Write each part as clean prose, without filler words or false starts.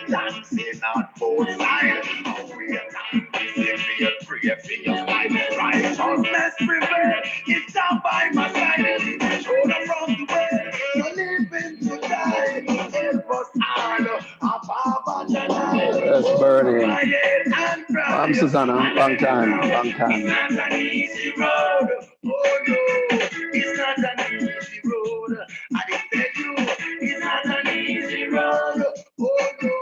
Dancing on both sides. We are dancing, free for your life. Righteousness prevail. It's down by my side. Shoulder from the way. You're living to die. Help us all. Above and That's burning. I'm Susanna. Long time. Long time. It's not an easy road. Oh no, it's not an easy road. I tell you, it's not an easy road. Oh no,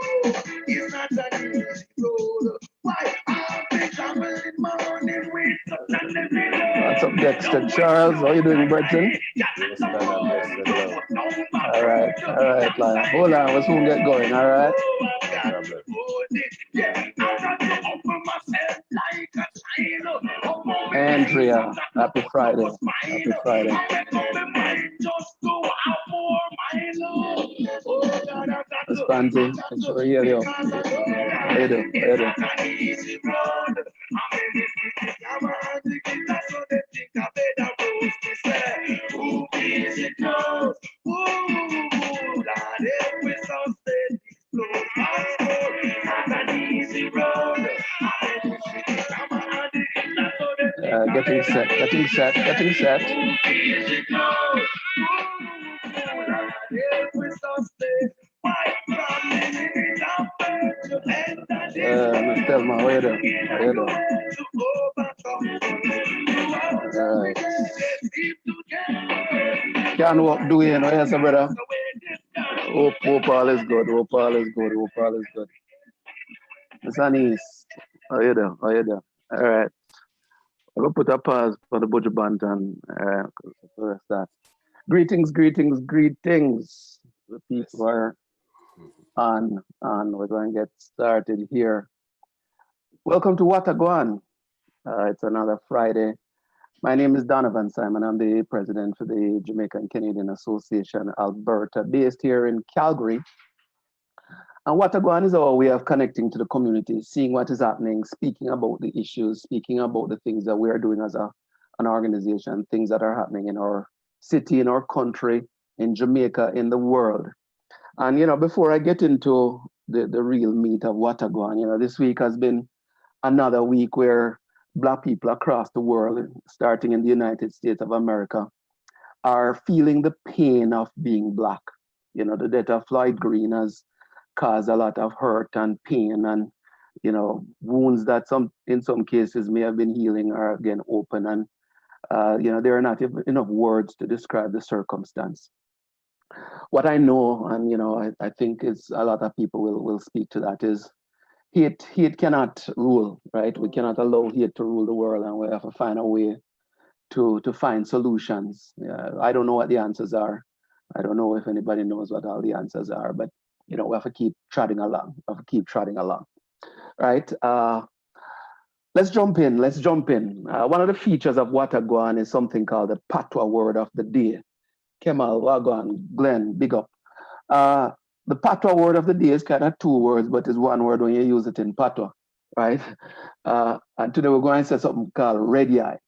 it's not an easy road. Why? I've been traveling morning with What's up, Dexter Charles? How you doing, Bretton? Yes, man, I'm blessed and well. All right, like, hold on, we'll soon get going, all right? No problem. Andrea, happy Friday. Happy Friday. Spanty, it's for you. How you doing? How you doing? Getting set, getting set, getting set. Tell me, how you doing? How you doing? All right. Can't walk doing, oh yes, brother. Hope all is good, hope all is good, hope all is good. Miss Anise, how you doing? How you doing? All right. I'm gonna put a pause for the Budget Bantan. Start. Greetings, greetings, greetings. The Yes. people are on. We're going to get started here. Welcome to Wataguan. It's another Friday. My name is Donovan Simon. I'm the president for the Jamaican Canadian Association Alberta, based here in Calgary. And Wataguan is our way of connecting to the community, seeing what is happening, speaking about the issues, speaking about the things that we are doing as an organization, things that are happening in our city, in our country, in Jamaica, in the world. And, before I get into the real meat of Wataguan, this week has been another week where Black people across the world, starting in the United States of America, are feeling the pain of being Black. The death of Floyd Green has caused a lot of hurt and pain, and wounds that in some cases may have been healing are again open, and there are not enough words to describe the circumstance. What I know, and I think is a lot of people will speak to that, is hate cannot rule, right? We cannot allow hate to rule the world, and we have to find a way to find solutions. I don't know what the answers are. I don't know if anybody knows what all the answers are, but we have to keep trotting along. We have to keep trotting along, right? Let's jump in. Let's jump in. One of the features of Wataguan is something called the Patois word of the day. Kemal, Wagwan, Glenn, big up. The Patois word of the day is kind of two words, but it's one word when you use it in Patois, right? And today we're going to say something called ready eye.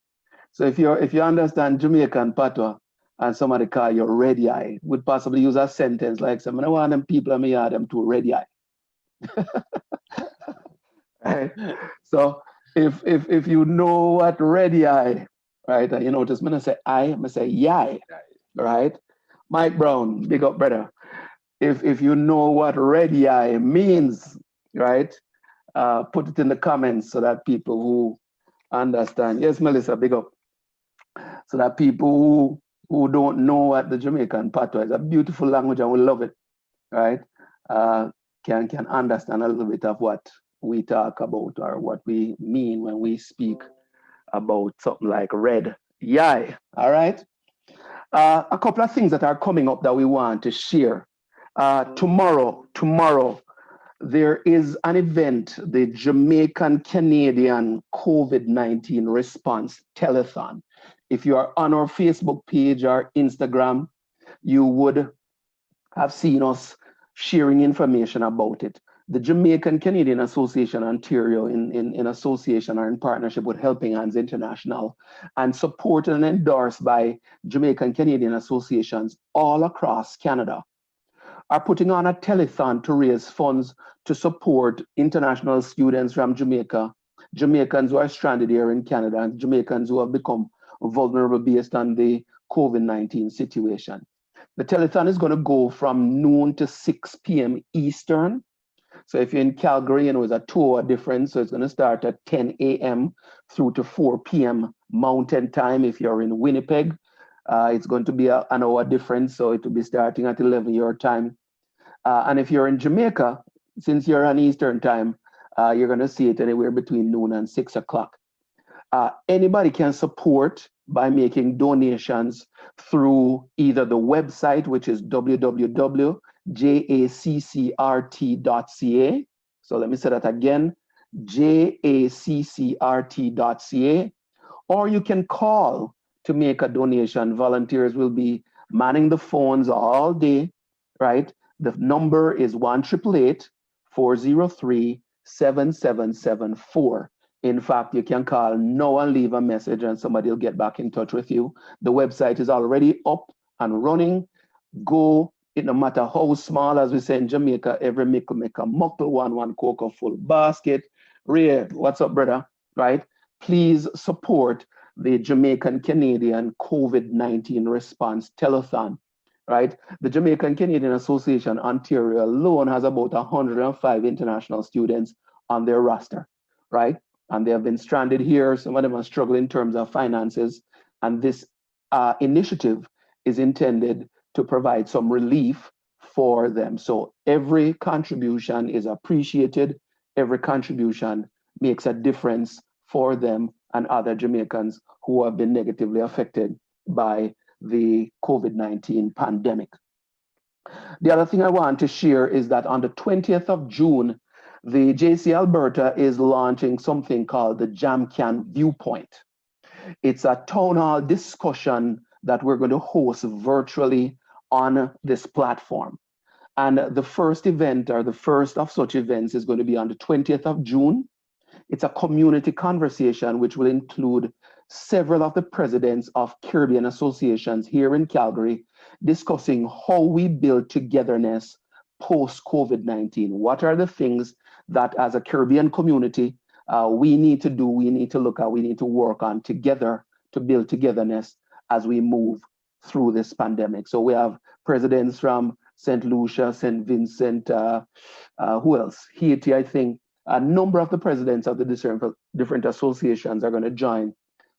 So if you understand Jamaican Patois and somebody call you ready eye, would possibly use a sentence like, "I don't want them people in my yard, them to ready eye." Right? So if you know what ready eye, right? And you notice when I say I, I'm gonna say yai, right? Mike Brown, big up brother. If you know what ready eye means, right? Put it in the comments so that people who understand. Yes, Melissa, big up. So that people who don't know what the Jamaican patois is, a beautiful language and we love it, right? Can understand a little bit of what we talk about or what we mean when we speak about something like red yai. All right. A couple of things that are coming up that we want to share. Tomorrow, there is an event, the Jamaican Canadian COVID-19 response telethon. If you are on our Facebook page or Instagram, you would have seen us sharing information about it. The Jamaican Canadian Association Ontario, in association or in partnership with Helping Hands International, and supported and endorsed by Jamaican Canadian associations all across Canada, are putting on a telethon to raise funds to support international students from Jamaica, Jamaicans who are stranded here in Canada, and Jamaicans who have become vulnerable based on the COVID-19 situation. The telethon is going to go from noon to 6 p.m. Eastern. So if you're in Calgary, it's a 2-hour difference. So it's going to start at 10 a.m. through to 4 p.m. Mountain Time. If you're in Winnipeg, it's going to be an hour difference. So it will be starting at 11 your time. And if you're in Jamaica, since you're on Eastern Time, you're going to see it anywhere between noon and 6 o'clock. Anybody can support by making donations through either the website, which is www.jaccrt.ca. So let me say that again, jaccrt.ca, or you can call to make a donation. Volunteers will be manning the phones all day, right? The number is 1-888-403-7774. In fact, you can call now and leave a message and somebody will get back in touch with you. The website is already up and running. Go, it no matter how small, as we say in Jamaica, every mickle make a muckle, one cocoa full basket. Ray, what's up, brother? Right? Please support the Jamaican Canadian COVID-19 response telethon. Right? The Jamaican Canadian Association Ontario alone has about 105 international students on their roster, right? And they have been stranded here. Some of them are struggling in terms of finances. And this initiative is intended to provide some relief for them. So every contribution is appreciated. Every contribution makes a difference for them and other Jamaicans who have been negatively affected by the COVID-19 pandemic. The other thing I want to share is that on the 20th of June, the JC Alberta is launching something called the JamCan Viewpoint. It's a town hall discussion that we're going to host virtually on this platform. And the first event, or the first of such events, is going to be on the 20th of June. It's a community conversation which will include several of the presidents of Caribbean associations here in Calgary discussing how we build togetherness post-COVID-19. What are the things that as a Caribbean community we need to do, we need to look at, we need to work on together to build togetherness as we move through this pandemic. So we have presidents from St. Lucia, St. Vincent, who else? Haiti, I think. A number of the presidents of the different associations are going to join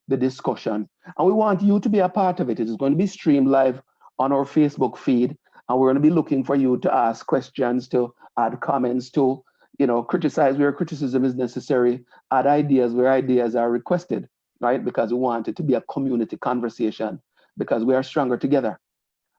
the discussion. And we want you to be a part of it. It is going to be streamed live on our Facebook feed. And we're going to be looking for you to ask questions, to add comments, to criticize where criticism is necessary, add ideas where ideas are requested, right? Because we want it to be a community conversation, because we are stronger together,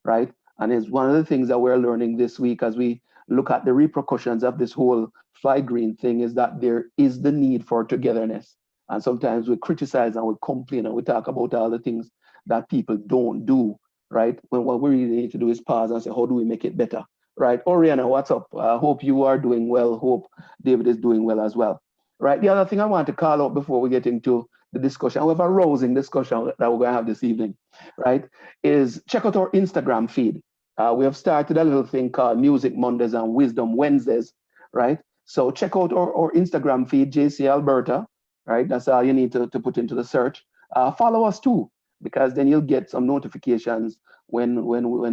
right? And it's one of the things that we're learning this week as we look at the repercussions of this whole Fly Green thing, is that there is the need for togetherness. And sometimes we criticize and we complain and we talk about all the things that people don't do, right? When what we really need to do is pause and say, how do we make it better, right? Oriana, what's up? I hope you are doing well. Hope David is doing well as well, right? The other thing I want to call out before we get into the discussion, we have a rousing discussion that we're going to have this evening, right, is check out our Instagram feed. We have started a little thing called Music Mondays and Wisdom Wednesdays, right? So check out our Instagram feed, JC Alberta, right? That's all you need to put into the search. Follow us too, because then you'll get some notifications when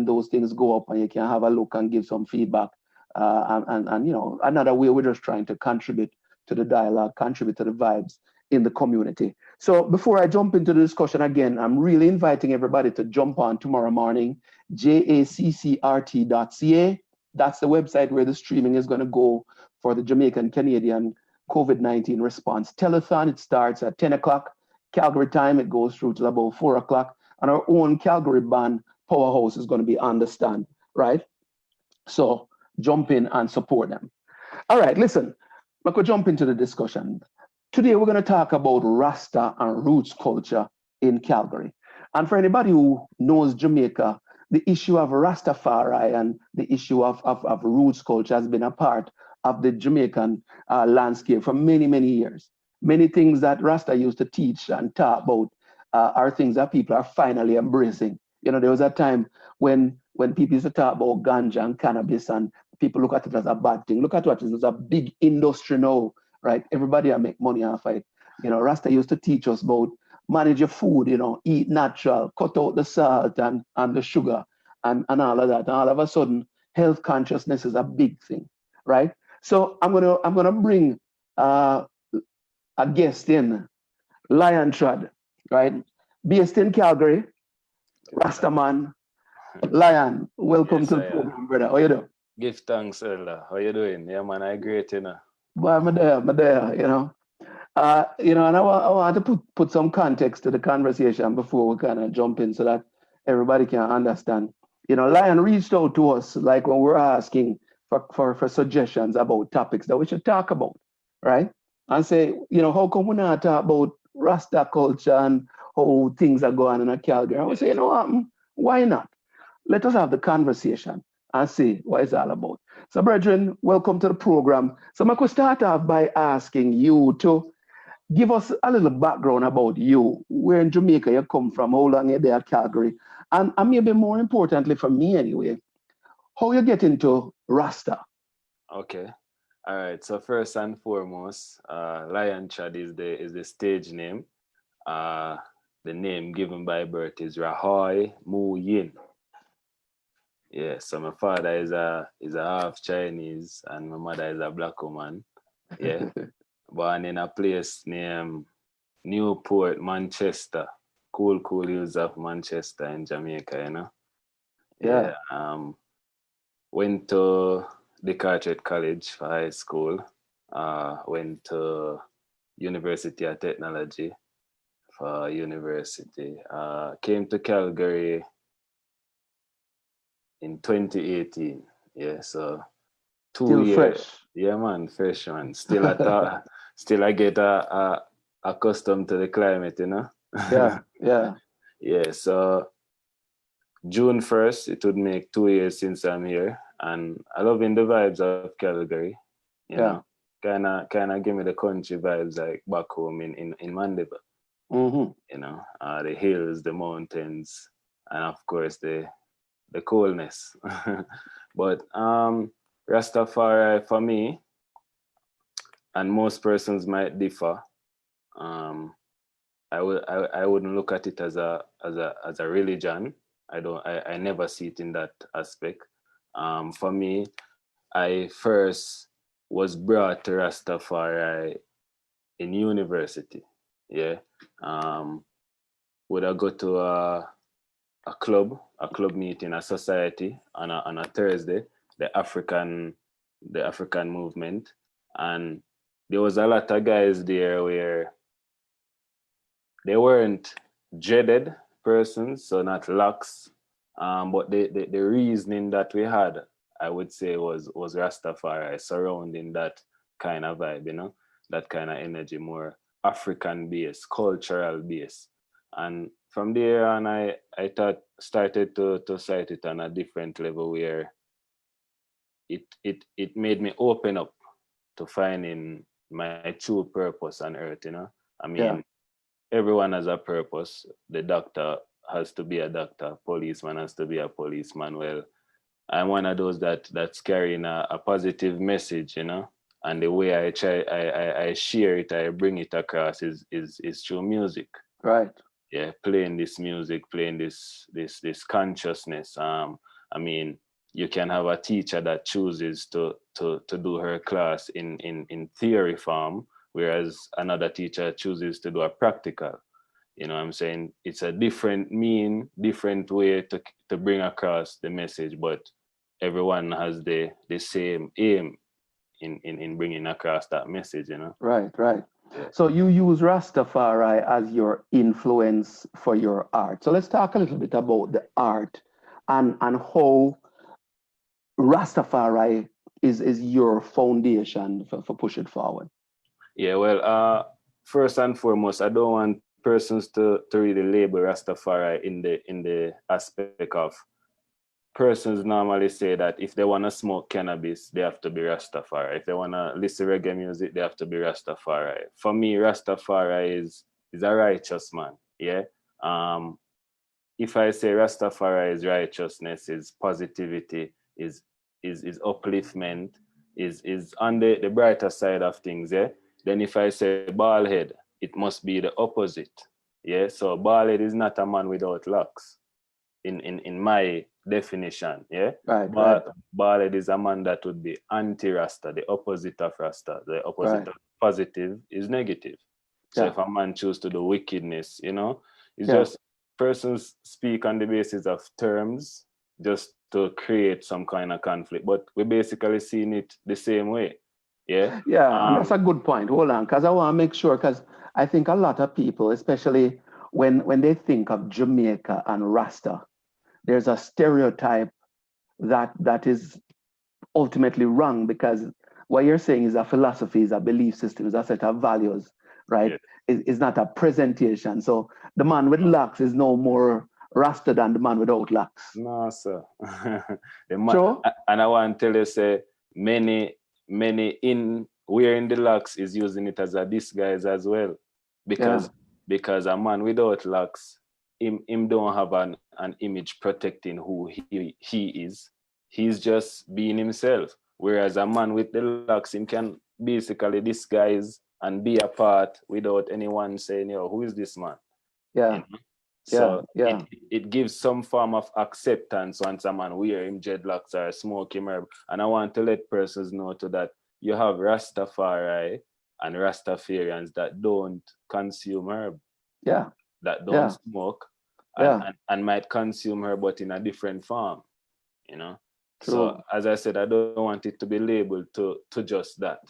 those things go up, and you can have a look and give some feedback. And another way we're just trying to contribute to the dialogue, contribute to the vibes in the community. So before I jump into the discussion again, I'm really inviting everybody to jump on tomorrow morning, jaccrt.ca. That's the website where the streaming is going to go for the Jamaican Canadian COVID-19 response telethon. It starts at 10 o'clock Calgary time. It goes through to about 4 o'clock. And our own Calgary band, Powerhouse, is going to be on the stand, right? So jump in and support them. All right, listen, we could jump into the discussion. Today, we're going to talk about Rasta and roots culture in Calgary. And for anybody who knows Jamaica, the issue of Rastafari and the issue of roots culture has been a part of the Jamaican landscape for many, many years. Many things that Rasta used to teach and talk about are things that people are finally embracing. There was a time when when people used to talk about ganja and cannabis and people look at it as a bad thing. Look at what it is. It's a big industry now, right? Everybody make money off it. You know, Rasta used to teach us about manage your food, you know, eat natural, cut out the salt and the sugar and all of that. And all of a sudden, health consciousness is a big thing, right? So I'm gonna bring a guest in, Lion Trad, right? Based in Calgary, Rastaman. Lion, welcome Yes, to the I am. program, brother. How you doing? Give thanks, Elder. How you doing? Yeah, man, I great, you know. Boy, I'm there, you know. And I want to put some context to the conversation before we kind of jump in so that everybody can understand. You know, Lion reached out to us like when we're asking for suggestions about topics that we should talk about, right? And say, you know, how come we not talk about Rasta culture and how things are going on in Calgary? And we say, you know what, why not? Let us have the conversation and see what it's all about. So, brethren, welcome to the program. So I could start off by asking you to give us a little background about you. Where in Jamaica you come from, how long you're there at Calgary, and maybe more importantly for me anyway, how you get into Rasta. Okay. All right. So first and foremost, Lion Chad is the stage name. The name given by birth is Rahoy Mu Yin. Yeah. So my father is a half Chinese and my mother is a black woman. Yeah. Born in a place named Newport, Manchester. Cool hills of Manchester in Jamaica, you know. Yeah. Went to the Carteret College for high school. Went to University of Technology for university. Came to Calgary in 2018. Yeah, so 2 years. Fresh. Yeah, man, fresh man. Still I get accustomed to the climate, you know. Yeah. Yeah, so June 1st, it would make 2 years since I'm here, and I loving the vibes of Calgary. You know, kind of give me the country vibes like back home in Mandeville. Mm-hmm. You know, the hills, the mountains, and of course the coolness. But Rastafari for me, and most persons might differ. I wouldn't look at it as a religion. I never see it in that aspect. For me, I first was brought to Rastafari in university. Yeah. Would I go to a club meeting, a society on a Thursday, the African movement, and there was a lot of guys there where they weren't dreaded persons, so not locks, but the reasoning that we had, I would say, was Rastafari surrounding that kind of vibe, you know, that kind of energy, more African based, cultural based. And from there on, I started to cite it on a different level where it made me open up to finding my true purpose on earth, you know. I mean, everyone has a purpose. The doctor has to be a doctor. Policeman has to be a policeman. Well, I'm one of those that's carrying a positive message, you know. And the way I share it, I bring it across is through music. Right. Yeah, playing this music, playing this consciousness. I mean, you can have a teacher that chooses to do her class in theory form, whereas another teacher chooses to do a practical. You know what I'm saying? It's a different way to bring across the message, but everyone has the same aim in bringing across that message, you know? Right. Yeah. So you use Rastafari as your influence for your art. So let's talk a little bit about the art and how Rastafari is your foundation for push it forward. Yeah, well, first and foremost, I don't want persons to really label Rastafari in the aspect of persons normally say that if they want to smoke cannabis, they have to be Rastafari. If they want to listen to reggae music, they have to be Rastafari. For me, Rastafari is a righteous man. Yeah. if I say Rastafari is righteousness, is positivity, is upliftment, is on the brighter side of things, yeah. Then if I say bald head, it must be the opposite. Yeah. So bald head is not a man without locks. In my definition, yeah. Right, But bald head is a man that would be anti-Rasta, the opposite of Rasta. The opposite Right. of positive is negative. So Yeah. if a man choose to do wickedness, you know, it's Yeah. just persons speak on the basis of terms just to create some kind of conflict. But we're basically seeing it the same way. Yeah. Yeah, and that's a good point. Hold on, because I want to make sure, because I think a lot of people, especially when they think of Jamaica and Rasta, there's a stereotype that is ultimately wrong, because what you're saying is a philosophy, is a belief system, is a set of values, right? Yeah. It's not a presentation. So the man with locks is no more Rasta than the man without locks. No, sir. True? And I want to tell you, say, many in wearing the locks is using it as a disguise as well. Because a man without locks, him don't have an image protecting who he is. He's just being himself. Whereas a man with the locks, him can basically disguise and be apart without anyone saying, yo, who is this man? Yeah. You know? So Yeah. it gives some form of acceptance once a man wear him dreadlocks or smoke him herb. And I want to let persons know to that you have Rastafari and Rastafarians that don't consume herb. Yeah. That don't smoke and might consume herb, but in a different form, you know. True. So as I said, I don't want it to be labeled to just that,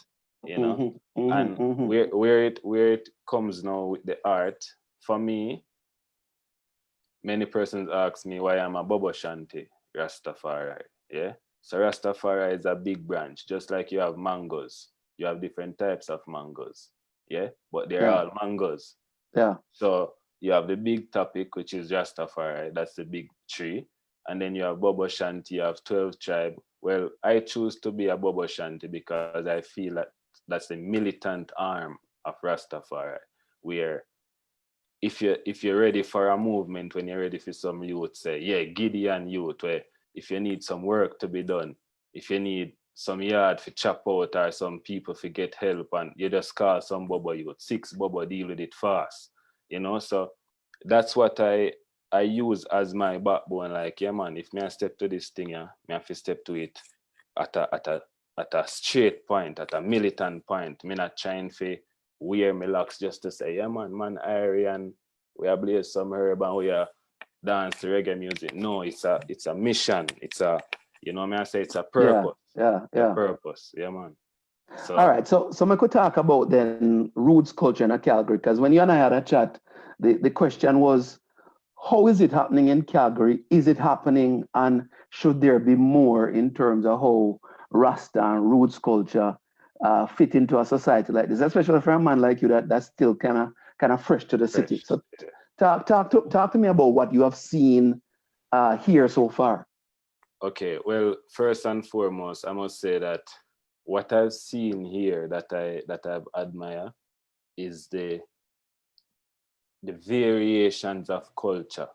you know. And where it comes now with the art, for me, many persons ask me why I'm a Bobo Shanti Rastafari. Yeah. So Rastafari is a big branch, just like you have mangoes. You have different types of mangoes. Yeah. But they're all mangoes. Yeah. So you have the big topic, which is Rastafari. That's the big tree. And then you have Bobo Shanti, you have 12 tribe. Well, I choose to be a Bobo Shanti because I feel that that's the militant arm of Rastafari, where if you're ready for a movement, when you're ready for some youth, say, yeah, Gideon youth, where if you need some work to be done, if you need some yard for chop out or some people to get help, and you just call some Bobo youth, 6 Bobo deal with it fast, you know. So that's what I use as my backbone. Like, yeah, man, if me I step to this thing, yeah, me have to step to it at a straight point, at a militant point. Me not trying to wear me locks just to say, yeah, man, Aryan, we are blaze some herb and we are dance to reggae music. No, it's a mission. It's a, you know, I say it's a purpose. Yeah. A purpose. Yeah, man. So all right. So I could talk about then roots culture in Calgary, because when you and I had a chat, the question was, how is it happening in Calgary? Is it happening, and should there be more in terms of how Rasta and roots culture fit into a society like this, especially for a man like you that's still kind of fresh to the city? So talk to me about what you have seen here so far. Okay, well, first and foremost, I must say that what I've seen here that I've admired is the variations of culture,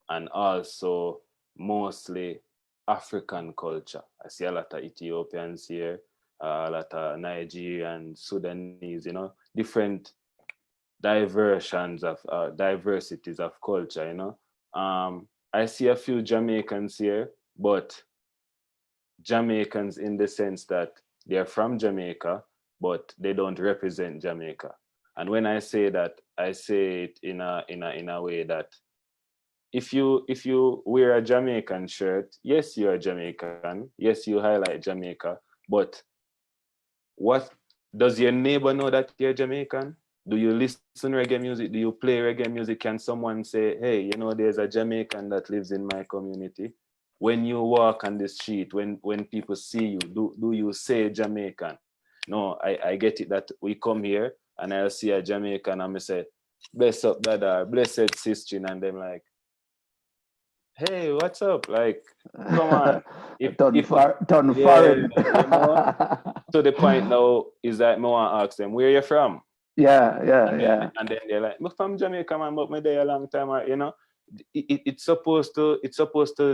and also mostly African culture. I see a lot of Ethiopians here, a lot of Nigerian, Sudanese, you know, different diversities of culture, you know. I see a few Jamaicans here, but Jamaicans in the sense that they're from Jamaica, but they don't represent Jamaica. And when I say that, I say it in a way that if you wear a Jamaican shirt, yes, you're Jamaican, yes, you highlight Jamaica, but what does your neighbor know that you're Jamaican? Do you listen reggae music? Do you play reggae music? Can someone say, hey, you know, there's a Jamaican that lives in my community? When you walk on the street, when people see you, do you say Jamaican? No, I get it that we come here and I'll see a Jamaican and I say, bless up, brother, blessed sister, and them like, hey, what's up? Like, come on. Turn foreign. You know, to the point now is that I want to ask them, where you from? Yeah. And then they're like, I'm from Jamaica, man, but me there a long time, you know. it's supposed to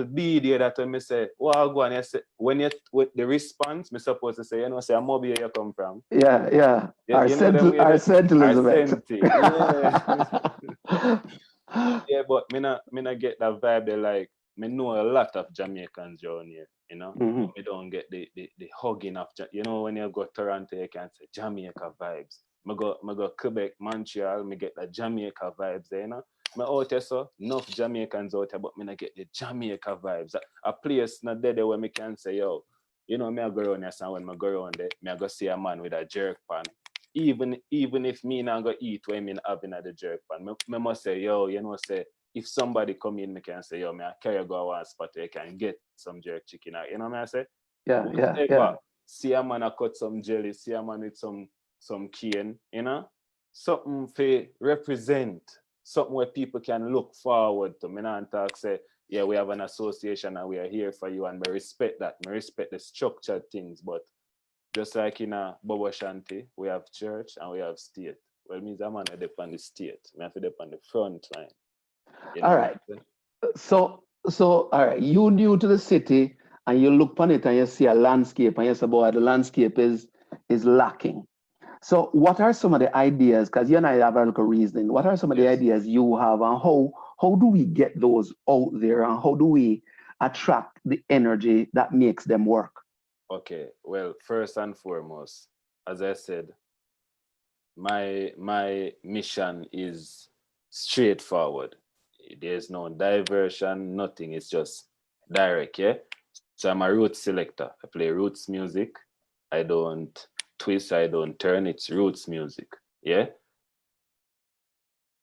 be there that when me say, well, go on, you say, when you with the response, me supposed to say, say, I'm where you come from. Yeah. Our Saint Elizabeth. Yeah, but me not get that vibe. They like, me know a lot of Jamaicans down here, Mm-hmm. Me don't get the hugging of, when you go to Toronto, you can say Jamaica vibes. Me go Quebec, Montreal, me get the Jamaica vibes there, Me out here, so enough Jamaicans out here, but me not get the Jamaica vibes. A place not there where me can say, yo, me I go around here, so when me go around there, me I go see a man with a jerk pan. Even if me not go eat when me having at the jerk pan, me must say, yo, say, if somebody come in, me can say, yo, me I carry go one spot where you can get some jerk chicken out. You know what I say? Yeah. See a man I cut some jelly, see a man with some cane, something for represent, something where people can look forward to. Me not talk say, yeah, we have an association and we are here for you, and me respect that. Me respect the structured things, but just like in a Bobo Shanti, we have church and we have state. Well, means I'm gonna depend on the state. I have to depend on the front line. All right. So all right, you new to the city and you look upon it and you see a landscape and you say, boy, the landscape is lacking. So what are some of the ideas? Because you and I have a little reasoning. What are some of the ideas you have, and how do we get those out there, and how do we attract the energy that makes them work? Okay, well, first and foremost, as I said, my mission is straightforward. There's no diversion, nothing. It's just direct, yeah? So I'm a roots selector. I play roots music. I don't twist, I don't turn. It's roots music, yeah?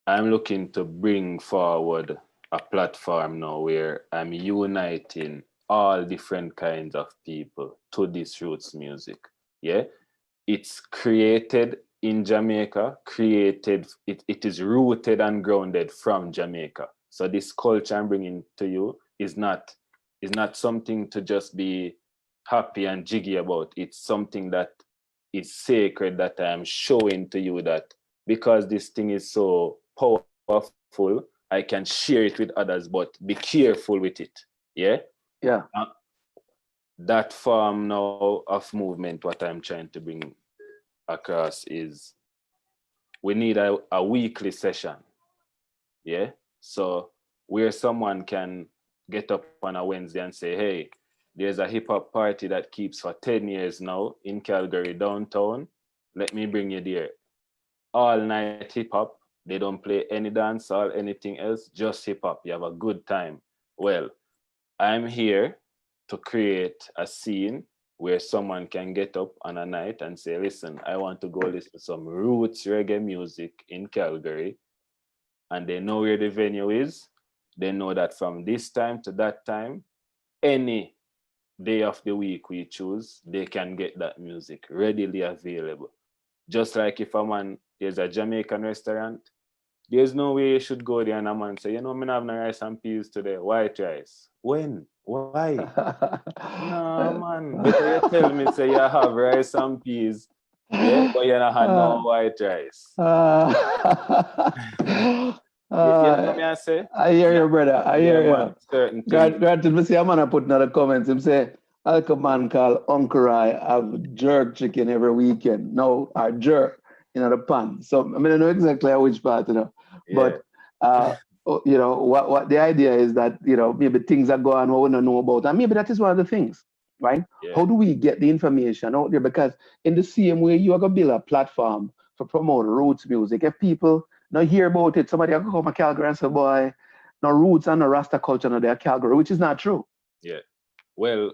I'm looking to bring forward a platform now where I'm uniting all different kinds of people to this roots music. Yeah, it's created in Jamaica, it is rooted and grounded from Jamaica. So this culture I'm bringing to you is not something to just be happy and jiggy about. It's something that is sacred, that I am showing to you that because this thing is so powerful, I can share it with others, but be careful with it. Yeah? Yeah. That form now of movement, what I'm trying to bring across is we need a weekly session. Yeah? So where someone can get up on a Wednesday and say, hey, there's a hip hop party that keeps for 10 years now in Calgary downtown. Let me bring you there. All night hip hop. They don't play any dance or anything else, just hip hop. You have a good time. Well, I'm here to create a scene where someone can get up on a night and say, listen, I want to go listen to some roots reggae music in Calgary. And they know where the venue is. They know that from this time to that time, any day of the week we choose, they can get that music readily available. Just like if there's a Jamaican restaurant, there's no way you should go there and a man say, I'm not having rice and peas today, white rice. When? Why? No, man. Better you tell me, say you have rice and peas, yeah, but you don't have no white rice. You know what I say? I hear you, brother. I hear you. Certain things. Granted, me see a man put another comments. Him say, I like a man called Uncle Rai have jerk chicken every weekend. No, or jerk in the pan. So I mean, I know exactly which part, Yeah. But what the idea is that maybe things are going on we don't know about, and maybe that is one of the things, right? Yeah. How do we get the information out there? Because in the same way, you are gonna build a platform for promote roots music. If people not hear about it, somebody will come to Calgary and say, boy, no roots and no Rasta culture no there Calgary, which is not true. Yeah. Well,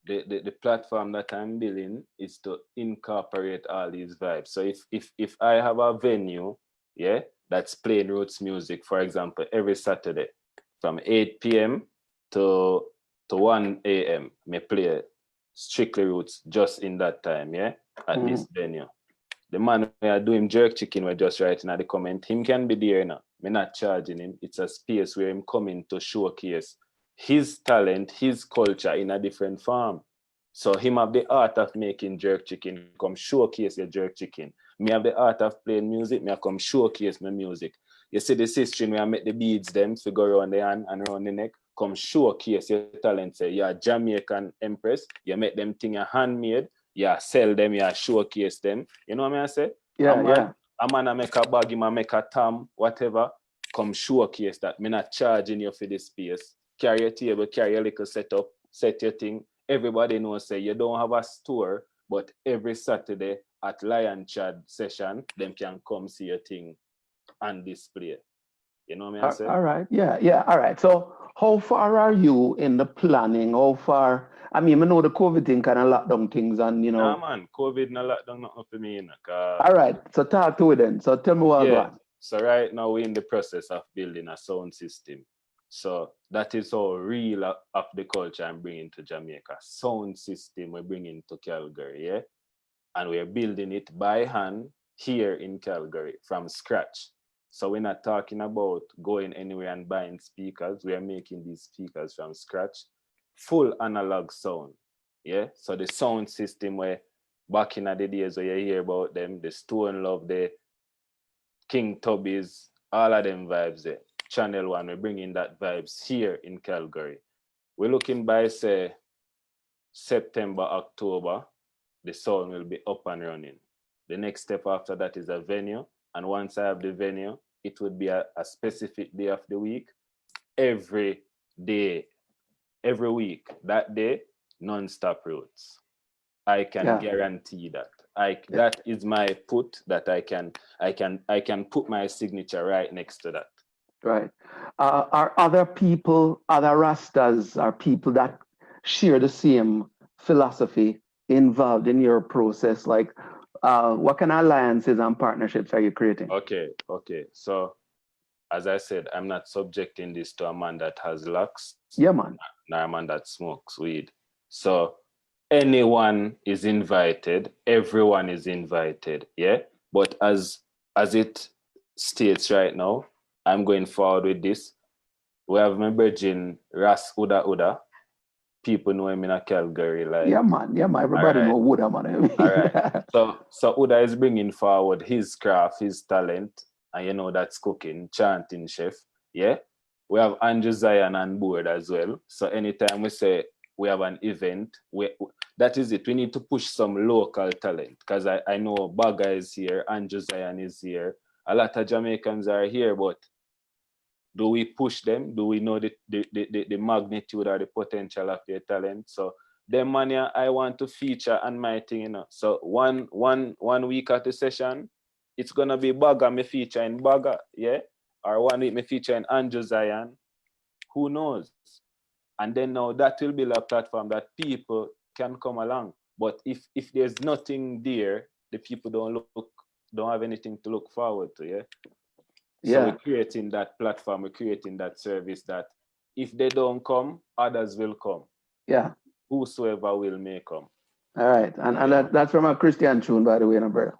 the platform that I'm building is to incorporate all these vibes. So if I have a venue, yeah, that's playing roots music, for example, every Saturday from 8 p.m. to 1 a.m. may play strictly roots just in that time, yeah, at this venue. The man we are doing jerk chicken, we're just writing at the comment, him can be there now. We're not charging him. It's a space where him coming to showcase his talent, his culture in a different form. So him have the art of making jerk chicken, come showcase your jerk chicken. Me have the art of playing music, me come showcase my music. You see the sister where I make the beads them to go around the hand and around the neck. Come showcase your talent. Say you're a Jamaican empress. You make them thing a handmade. You sell them. You showcase them. You know what I say? Yeah. A man make a bag, him make a tam, whatever. Come showcase that. Me not charging you for this space. Carry your table, carry your little setup, set your thing. Everybody knows say you don't have a store, but every Saturday at Lion Chad session, them can come see your thing and display. You know what I say? All right. Yeah. All right. So how far are you in the planning? How far? I mean, I know the COVID thing kind of locked down things and, you know. Nah, man, COVID not locked down nothing for me. All right. So talk to it then. So tell me what yeah. going. So right now we're in the process of building a sound system. So that is how real of the culture I'm bringing to Jamaica. Sound system we're bringing to Calgary, yeah? And we're building it by hand here in Calgary from scratch. So we're not talking about going anywhere and buying speakers. We are making these speakers from scratch. Full analog sound, yeah? So the sound system where back in the days where you hear about them, the Stone Love, the King Tubby's, all of them vibes there. Channel One, we're bringing that vibes here in Calgary. We're looking by, say, September, October, the sound will be up and running. The next step after that is a venue. And once I have the venue, it would be a specific day of the week. Every day, every week, that day, non-stop routes. I can guarantee that. That is my put that I can put my signature right next to that. Right. Are other people, other Rastas, are people that share the same philosophy involved in your process? Like, what kind of alliances and partnerships are you creating? Okay. So, as I said, I'm not subjecting this to a man that has locks. Yeah, man. Nor a man that smokes weed. So, anyone is invited. Everyone is invited. Yeah. But as it states right now, I'm going forward with this. We have my virgin Ras Uda. People know him in Calgary. Like, yeah, man. Everybody know Uda, man. All right. So Uda is bringing forward his craft, his talent, and you know that's cooking, chanting chef. Yeah. We have Andrew Zion on board as well. So anytime we say we have an event, that is it. We need to push some local talent because I know Baga is here, Andrew Zion is here. A lot of Jamaicans are here, but do we push them? Do we know the magnitude or the potential of their talent? So them man I want to feature on my thing, you know. So one week at the session, it's gonna be Baga me feature in Baga, yeah? Or 1 week me feature in Andrew Zion. Who knows? And then now that will be a platform that people can come along. But if there's nothing there, the people don't have anything to look forward to, yeah? So we're creating that platform, we're creating that service that if they don't come, others will come. Yeah. Whosoever will may come. All right. And that's from a Christian tune, by the way, no, brother.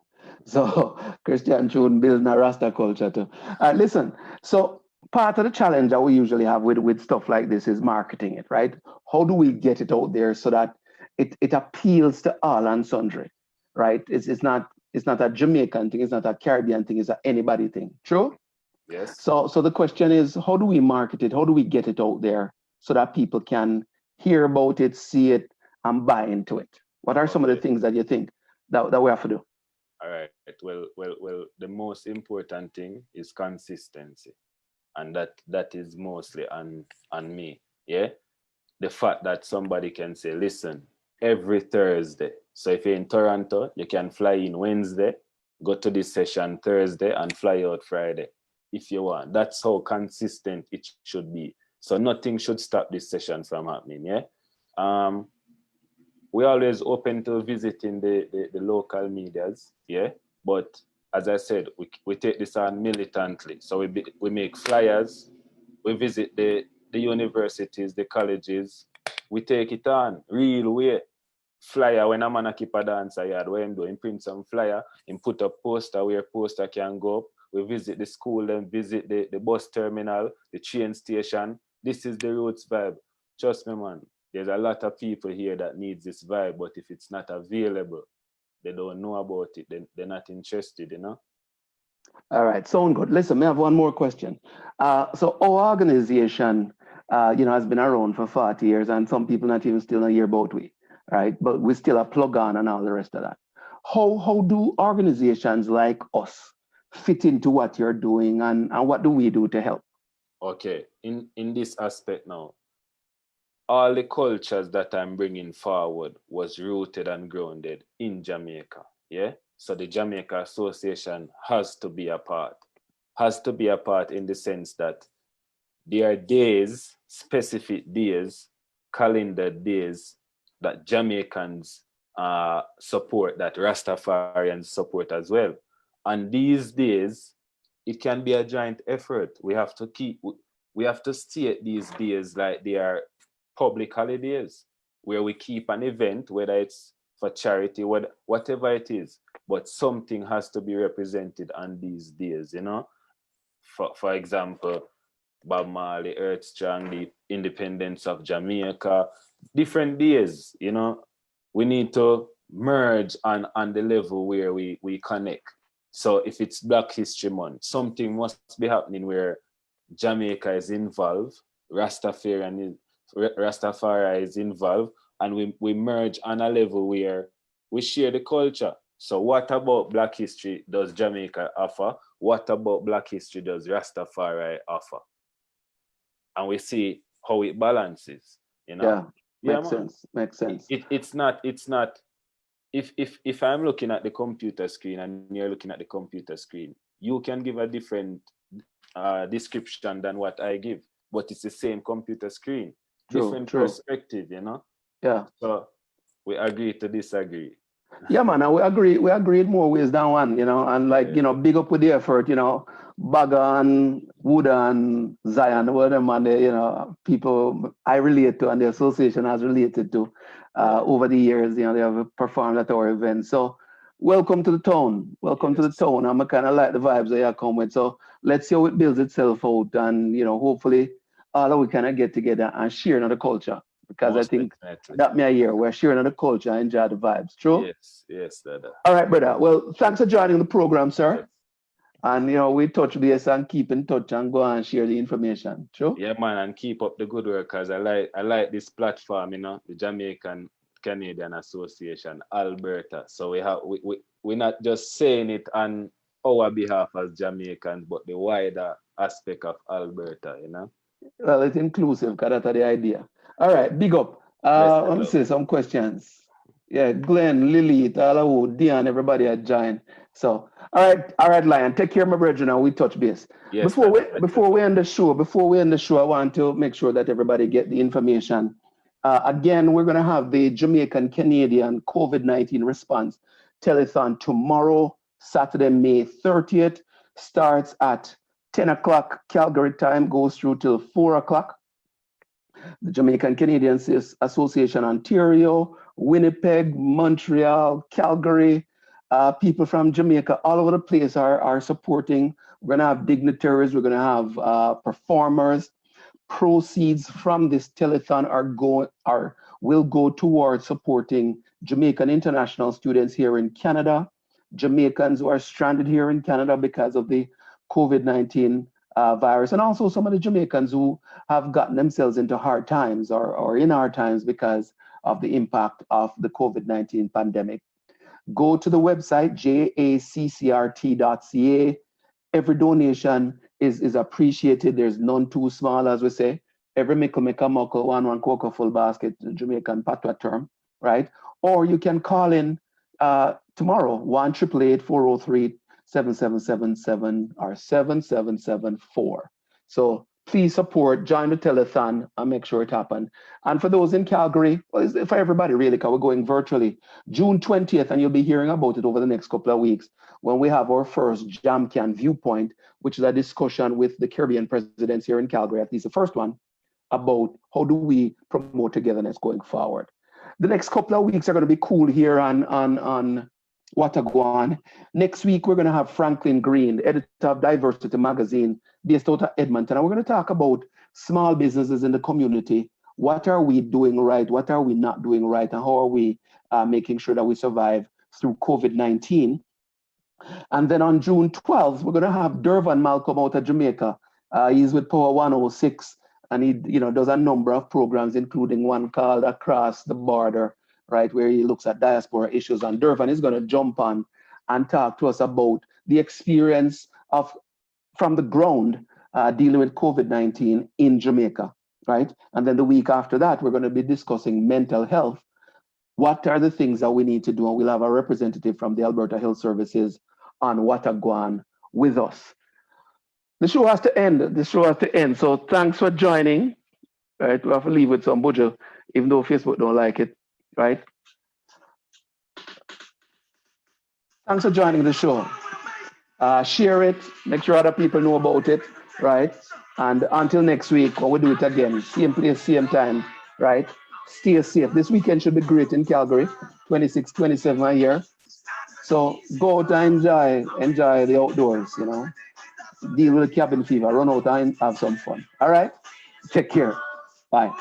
So Christian tune building a Rasta culture too. Listen, so part of the challenge that we usually have with stuff like this is marketing it, right? How do we get it out there so that it appeals to all and sundry, right? It's not a Jamaican thing, it's not a Caribbean thing, it's a anybody thing. True? Yes. So the question is, how do we market it? How do we get it out there so that people can hear about it, see it, and buy into it? What are some of the things that you think that we have to do? All right. Well, the most important thing is consistency. And that is mostly on me. Yeah. The fact that somebody can say, listen, every Thursday. So if you're in Toronto, you can fly in Wednesday, go to this session Thursday, and fly out Friday if you want. That's how consistent it should be. So nothing should stop this session from happening. Yeah. We're always open to visiting the local medias. Yeah. But as I said, we take this on militantly. So we make flyers, we visit the universities, the colleges, we take it on real way. Flyer, when a man keep a dancer yard, what him do? Him print some flyer, him put up poster where poster can go up. We visit the school, then visit the bus terminal, the train station. This is the roots vibe. Trust me, man. There's a lot of people here that needs this vibe, but if it's not available, they don't know about it, they're not interested, you know? All right, sound good. Listen, I have one more question. So our organization, has been around for 40 years, and some people not even still a year about we, right? But we still a plug on and all the rest of that. How do organizations like us fit into what you're doing, and what do we do to help? Okay, in this aspect now, all the cultures that I'm bringing forward was rooted and grounded in Jamaica. Yeah. So the Jamaica Association has to be a part. Has to be a part in the sense that there are days, specific days, calendar days that Jamaicans support, that Rastafarians support as well. And these days, it can be a joint effort. We have to state these days like they are public holidays where we keep an event, whether it's for charity, whatever it is, but something has to be represented on these days, For example, Bob Marley, Earth Strong, the independence of Jamaica, different days, we need to merge on the level where we connect. So if it's Black History Month, something must be happening where Jamaica is involved, Rastafari is involved, and we merge on a level where we share the culture. So what about Black history does Jamaica offer? What about Black history does Rastafari offer? And we see how it balances, Yeah, makes sense. It's not if I'm looking at the computer screen and you're looking at the computer screen, you can give a different description than what I give, but it's the same computer screen, different perspective, Yeah. So we agree to disagree. Yeah, man, we agree in more ways than one, and big up with the effort, Bagan, Woodan, Zion, whatever man, people I relate to and the association has related to over the years, they have performed at our events. So welcome to the town. Welcome to the town. I'm kind of like the vibes that you come with. So let's see how it builds itself out, and hopefully all of we kind of get together and share another culture. Because I think that me a year we're sharing another culture, enjoy the vibes. True? Yes, Dada. All right, brother. Well, thanks for joining the program, sir. Yes. And we touch base and keep in touch and go and share the information. True? Yeah, man, and keep up the good work, because I like this platform, the Jamaican Canadian Association, Alberta. So we're not just saying it on our behalf as Jamaicans, but the wider aspect of Alberta, Well, it's inclusive, because that's the idea. All right, big up. Let me see some questions. Yeah, Glenn, Lily, Talawu, Dion, everybody had joined. So, all right, Lion, take care, my brethren, and we touch base. Yes, before we end the show, I want to make sure that everybody get the information. Again, we're going to have the Jamaican Canadian COVID-19 response telethon tomorrow, Saturday, May 30th. Starts at 10 o'clock Calgary time, goes through till 4 o'clock. The Jamaican Canadian Association, Ontario, Winnipeg, Montreal, Calgary, people from Jamaica all over the place are supporting. We're going to have dignitaries, we're going to have performers. Proceeds from this telethon will go towards supporting Jamaican international students here in Canada, Jamaicans who are stranded here in Canada because of the COVID-19 virus, and also some of the Jamaicans who have gotten themselves into hard times or in hard times because of the impact of the COVID-19 pandemic. Go to the website, jaccrt.ca. Every donation is appreciated. There's none too small, as we say. Every mickle make a muckle, one cocoa full basket, Jamaican patois term, right? Or you can call in tomorrow, 1-888-403-7777 or 7774. So please support, join the telethon, and make sure it happens. And for those in Calgary, well, for everybody really, because we're going virtually, June 20th, and you'll be hearing about it over the next couple of weeks, when we have our first JamCan Viewpoint, which is a discussion with the Caribbean presidents here in Calgary, at least the first one, about how do we promote togetherness going forward. The next couple of weeks are going to be cool here on Wataguan. Next week, we're going to have Franklin Green, editor of Diversity Magazine, based out of Edmonton. And we're going to talk about small businesses in the community. What are we doing right? What are we not doing right? And how are we making sure that we survive through COVID-19? And then on June 12th, we're going to have Durvan Malcolm out of Jamaica. He's with Power 106, and he does a number of programs, including one called Across the Border, right, where he looks at diaspora issues. And Durvan is going to jump on and talk to us about the experience of from the ground dealing with COVID-19 in Jamaica, right? And then the week after that, we're going to be discussing mental health. What are the things that we need to do? And we'll have a representative from the Alberta Health Services on Watagwan with us. The show has to end. The show has to end. So thanks for joining. Right, we have to leave with some bujo, even though Facebook don't like it, right? Thanks for joining the show. Share it, make sure other people know about it, right? And until next week, when we do it again, same place, same time, right? Stay safe. This weekend should be great in Calgary, 26, 27 a year. So go out and enjoy the outdoors, Deal with the cabin fever, run out and have some fun. All right? Take care. Bye.